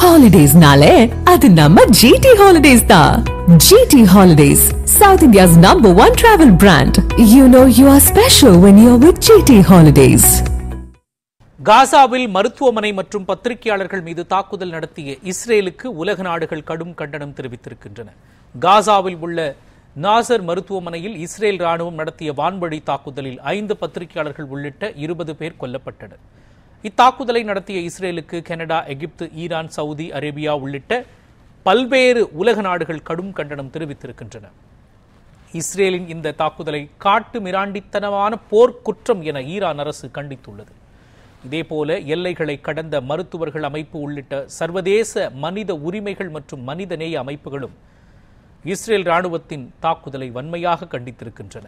Holidays-nale, adu namma GT Holidays da. GT Holidays, South India's #1 travel brand. You know you are special when you're with GT Holidays. காசாவில் மருத்துவமனை மற்றும் பத்திரிகையாளர்கள் மீது தாக்குதல் நடத்திய இஸ்ரேலுக்கு உலக நாடுகள் கடும் கண்டனம் தெரிவித்திருக்கின்றன. காசாவில் உள்ள நாசர் மருத்துவமனையில் இஸ்ரேல் ராணுவம் நடத்திய வான்வழி தாக்குதலில் 5 பத்திரிகையாளர்கள் உள்ளிட்ட 20 பேர் கொல்லப்பட்டனர். இத்தாக்குதலை நடத்திய இஸ்ரேலுக்கு கனடா, எகிப்து, ஈரான், சவுதி அரேபியா உள்ளிட்ட பல்வேறு உலக நாடுகள் கடும் கண்டனம் தெரிவித்திருக்கின்றன. இஸ்ரேலின் இந்த தாக்குதலை காட்டு மிராண்டித்தனமான போர்க்குற்றம் என ஈரான் அரசு கண்டித்துள்ளது. இதேபோல எல்லைகளை கடந்த மருத்துவர்கள் அமைப்பு உள்ளிட்ட சர்வதேச மனித உரிமைகள் மற்றும் மனிதநேய அமைப்புகளும் இஸ்ரேல் ராணுவத்தின் தாக்குதலை வன்மையாக கண்டித்திருக்கின்றன.